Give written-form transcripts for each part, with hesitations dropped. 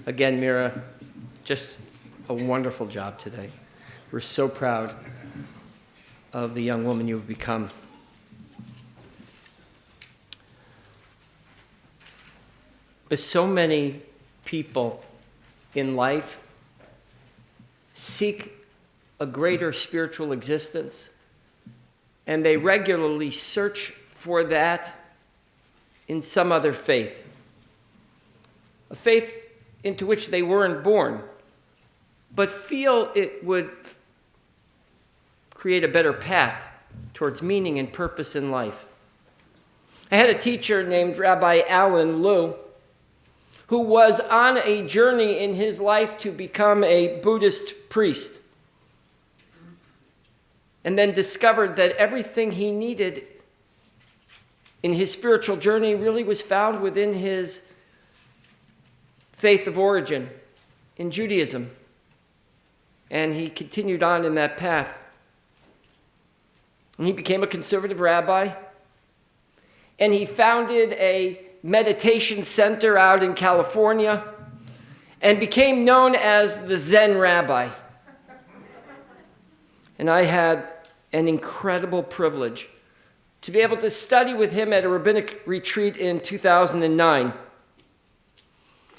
Again, Mira, just a wonderful job today. We're so proud of the young woman you've become. With so many people in life seek a greater spiritual existence, and they regularly search for that in some other faith, a faith into which they weren't born, but feel it would create a better path towards meaning and purpose in life. I had a teacher named Rabbi Alan Liu, who was on a journey in his life to become a Buddhist priest, and then discovered that everything he needed in his spiritual journey really was found within his faith of origin, in Judaism. And he continued on in that path. And he became a conservative rabbi, and he founded a meditation center out in California and became known as the Zen Rabbi. And I had an incredible privilege to be able to study with him at a rabbinic retreat in 2009.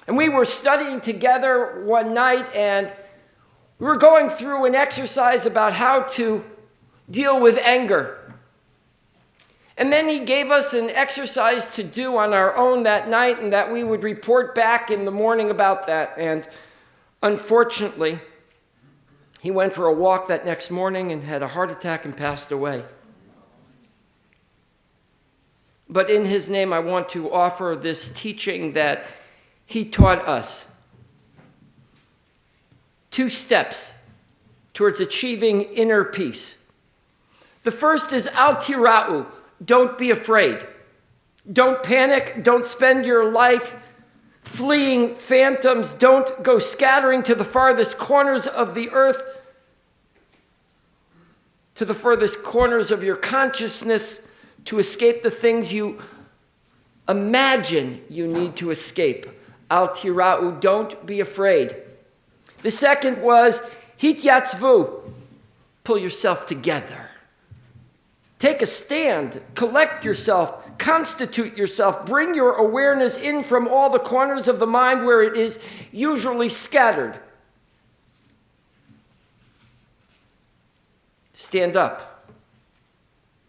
And we were studying together one night, and we were going through an exercise about how to deal with anger. And then he gave us an exercise to do on our own that night, and that we would report back in the morning about that. And unfortunately, he went for a walk that next morning and had a heart attack and passed away. But in his name, I want to offer this teaching that he taught us. 2 steps towards achieving inner peace. The first is al tira'u. Don't be afraid. Don't panic. Don't spend your life fleeing phantoms. Don't go scattering to the farthest corners of the earth, to the furthest corners of your consciousness to escape the things you imagine you need to escape. Al tira'u, don't be afraid. The second was hityatzvu. Pull yourself together. Take a stand, collect yourself, constitute yourself, bring your awareness in from all the corners of the mind where it is usually scattered. Stand up,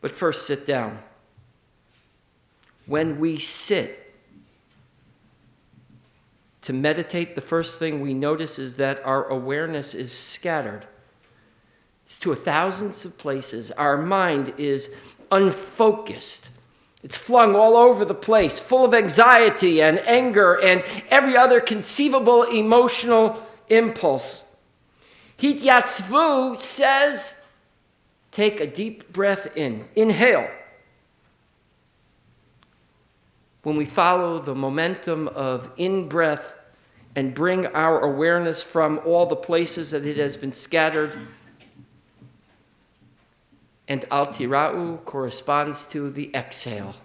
but first sit down. When we sit to meditate, the first thing we notice is that our awareness is scattered. It's to 1,000s of places. Our mind is unfocused. It's flung all over the place, full of anxiety and anger and every other conceivable emotional impulse. Hityatzvu says, take a deep breath in. Inhale. When we follow the momentum of in-breath and bring our awareness from all the places that it has been scattered, and al tira'u corresponds to the exhale.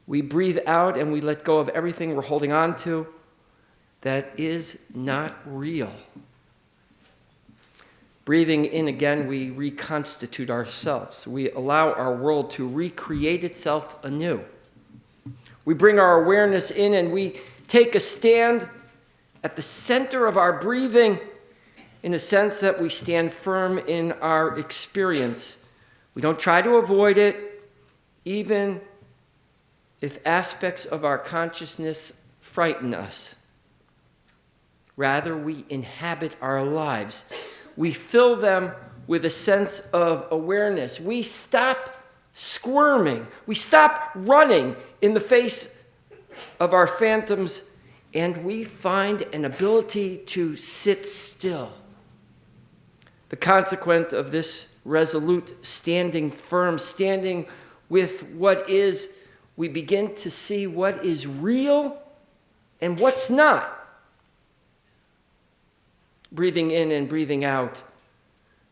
We breathe out and we let go of everything we're holding on to that is not real. Breathing in again, we reconstitute ourselves. We allow our world to recreate itself anew. We bring our awareness in and we take a stand at the center of our breathing, in a sense that we stand firm in our experience. We don't try to avoid it, even if aspects of our consciousness frighten us. Rather, we inhabit our lives. We fill them with a sense of awareness. We stop squirming. We stop running in the face of our phantoms, and we find an ability to sit still. The consequence of this resolute standing firm, standing with what is, we begin to see what is real and what's not. Breathing in and breathing out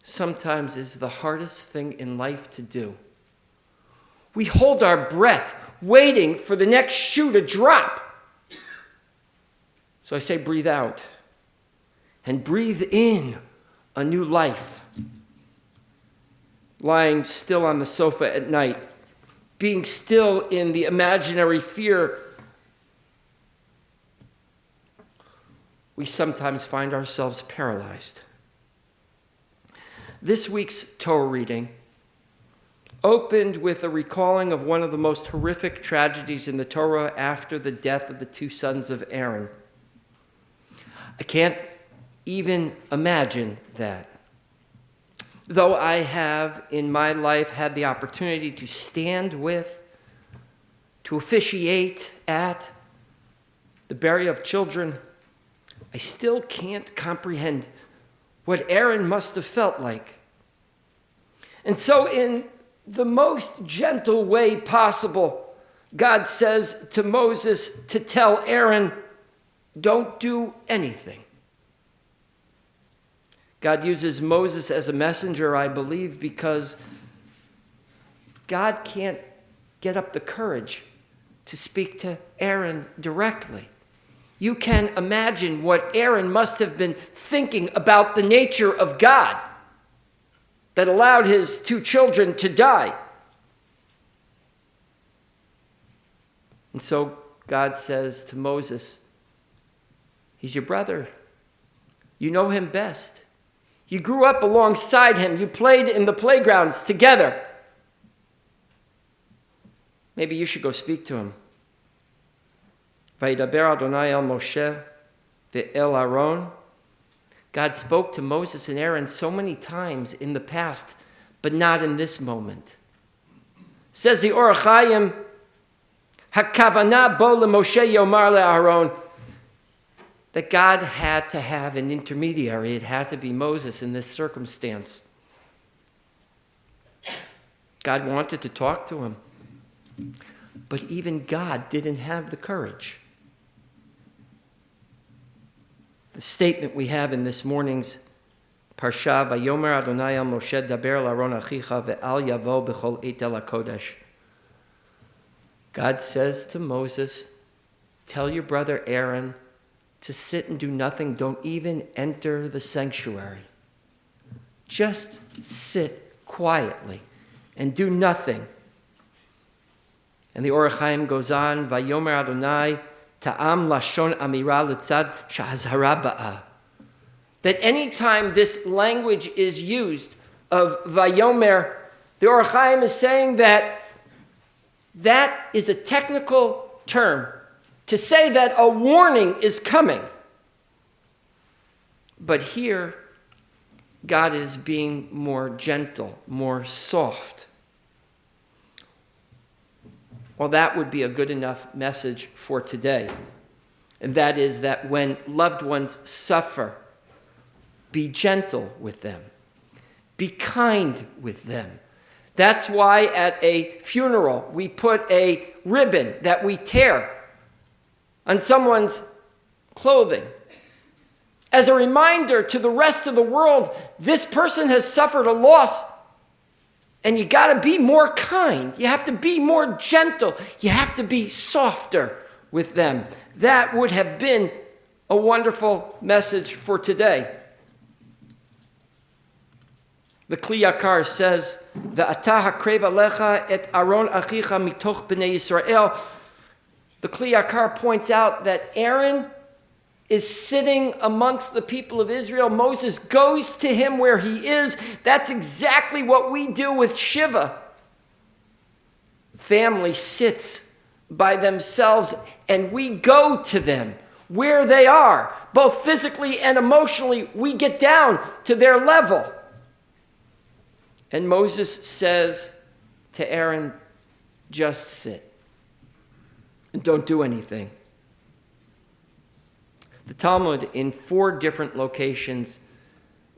sometimes is the hardest thing in life to do. We hold our breath, waiting for the next shoe to drop. So I say breathe out and breathe in a new life. Lying still on the sofa at night, being still in the imaginary fear, we sometimes find ourselves paralyzed. This week's Torah reading opened with a recalling of one of the most horrific tragedies in the Torah after the death of the two sons of Aaron. I can't even imagine that. Though I have in my life had the opportunity to stand with, to officiate at the burial of children, I still can't comprehend what Aaron must have felt like. And so in the most gentle way possible, God says to Moses to tell Aaron, don't do anything. God uses Moses as a messenger, I believe, because God can't get up the courage to speak to Aaron directly. You can imagine what Aaron must have been thinking about the nature of God that allowed his two children to die. And so God says to Moses, he's your brother. You know him best. You grew up alongside him. You played in the playgrounds together. Maybe you should go speak to him. Vayidaber Adonai el Moshe ve'el Aaron. God spoke to Moses and Aaron so many times in the past, but not in this moment. Says the Or HaChaim, Hakavana bo leMoshe yomar leAharon, that God had to have an intermediary. It had to be Moses in this circumstance. God wanted to talk to him, but even God didn't have the courage. The statement we have in this morning's Parsha, Vayomer Adonai el Moshe daber el Aaron achicha ve'al yavo b'chol et el hakodesh. God says to Moses, tell your brother Aaron to sit and do nothing. Don't even enter the sanctuary. Just sit quietly and do nothing. And the Or HaChaim goes on, Vayomer Adonai ta'am lashon amira letzad shahazhara ba'a. That any time this language is used of Vayomer, the Or HaChaim is saying that is a technical term to say that a warning is coming. But here, God is being more gentle, more soft. Well, that would be a good enough message for today. And that is that when loved ones suffer, be gentle with them. Be kind with them. That's why at a funeral, we put a ribbon that we tear on someone's clothing as a reminder to the rest of the world, this person has suffered a loss, and you got to be more kind. You have to be more gentle. You have to be softer with them. That would have been a wonderful message for today. The Kli Yakar says, "Ve'ata hakrev alecha et Aaron achicha mitoch bnei Yisrael." The Kli Yakar points out that Aaron is sitting amongst the people of Israel. Moses goes to him where he is. That's exactly what we do with Shiva. Family sits by themselves and we go to them where they are, both physically and emotionally. We get down to their level. And Moses says to Aaron, just sit and don't do anything. The Talmud, in 4 different locations,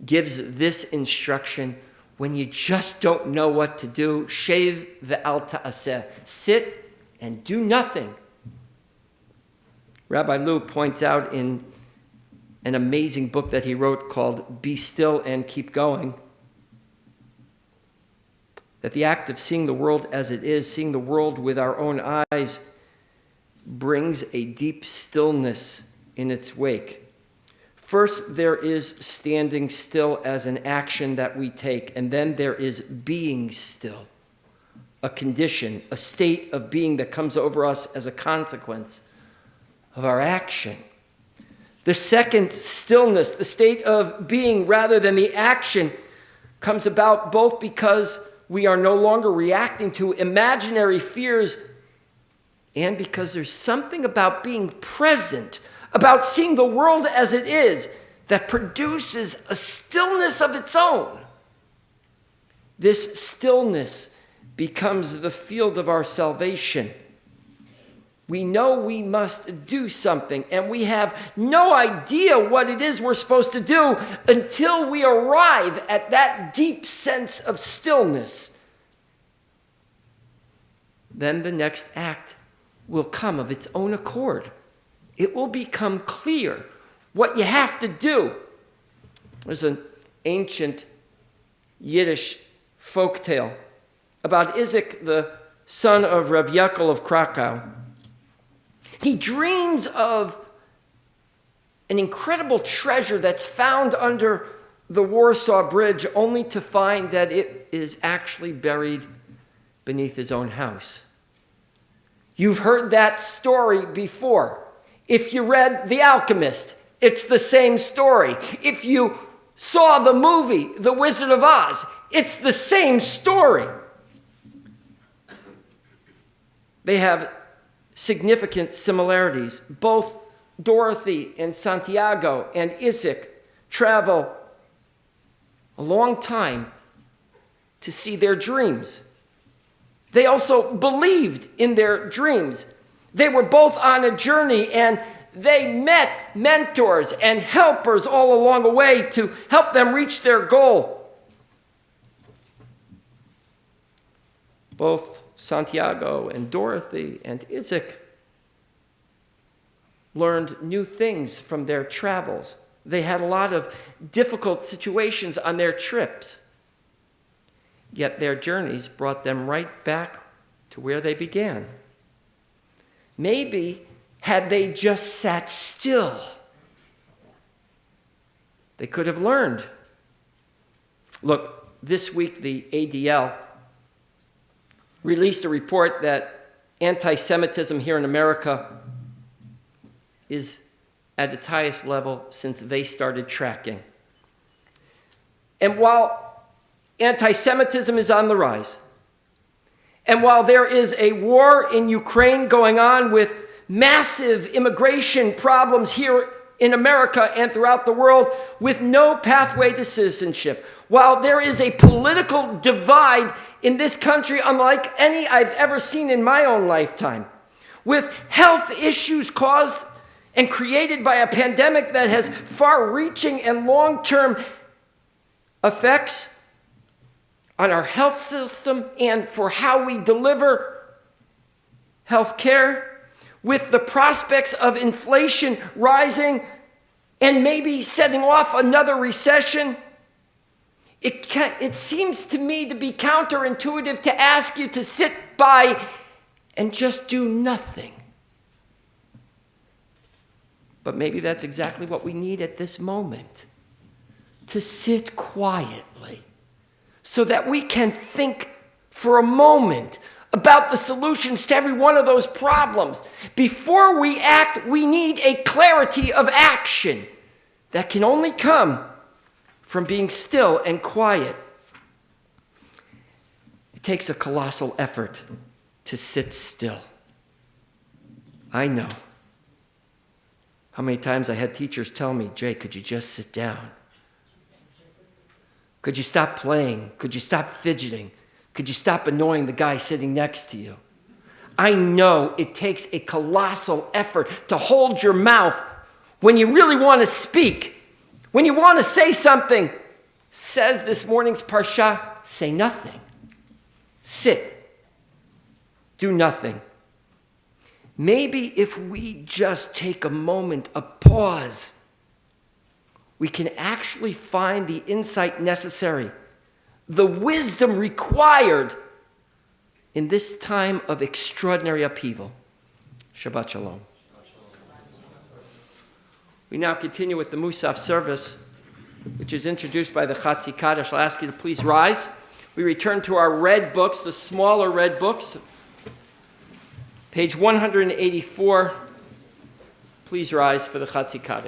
gives this instruction when you just don't know what to do. Shev ve'al ta'aseh. Sit and do nothing. Rabbi Lew points out in an amazing book that he wrote called Be Still and Keep Going, that the act of seeing the world as it is, seeing the world with our own eyes, brings a deep stillness in its wake. First, there is standing still as an action that we take, and then there is being still, a condition, a state of being that comes over us as a consequence of our action. The second stillness, the state of being rather than the action, comes about both because we are no longer reacting to imaginary fears and because there's something about being present, about seeing the world as it is, that produces a stillness of its own. This stillness becomes the field of our salvation. We know we must do something, and we have no idea what it is we're supposed to do until we arrive at that deep sense of stillness. Then the next act will come of its own accord. It will become clear what you have to do. There's an ancient Yiddish folk tale about Isaac, the son of Rav Yaakov of Krakow. He dreams of an incredible treasure that's found under the Warsaw Bridge, only to find that it is actually buried beneath his own house. You've heard that story before. If you read The Alchemist, it's the same story. If you saw the movie The Wizard of Oz, it's the same story. They have significant similarities. Both Dorothy and Santiago and Isaac travel a long time to see their dreams. They also believed in their dreams. They were both on a journey, and they met mentors and helpers all along the way to help them reach their goal. Both Santiago and Dorothy and Isaac learned new things from their travels. They had a lot of difficult situations on their trips. Yet their journeys brought them right back to where they began. Maybe had they just sat still, they could have learned. Look, this week the ADL released a report that anti-Semitism here in America is at its highest level since they started tracking. And while anti-Semitism is on the rise, and while there is a war in Ukraine going on with massive immigration problems here in America and throughout the world with no pathway to citizenship, while there is a political divide in this country unlike any I've ever seen in my own lifetime, with health issues caused and created by a pandemic that has far-reaching and long-term effects on our health system and for how we deliver health care, with the prospects of inflation rising and maybe setting off another recession, it seems to me to be counterintuitive to ask you to sit by and just do nothing. But maybe that's exactly what we need at this moment, to sit quietly so that we can think for a moment about the solutions to every one of those problems. Before we act, we need a clarity of action that can only come from being still and quiet. It takes a colossal effort to sit still. I know. How many times I had teachers tell me, Jay, could you just sit down? Could you stop playing? Could you stop fidgeting? Could you stop annoying the guy sitting next to you? I know it takes a colossal effort to hold your mouth when you really want to speak. When you want to say something, says this morning's Parashat, say nothing. Sit. Do nothing. Maybe if we just take a moment, a pause, we can actually find the insight necessary, the wisdom required in this time of extraordinary upheaval. Shabbat Shalom. We now continue with the Musaf service, which is introduced by the Chatzi Kaddish. I'll ask you to please rise. We return to our red books, the smaller red books. Page 184. Please rise for the Chatzi Kaddish.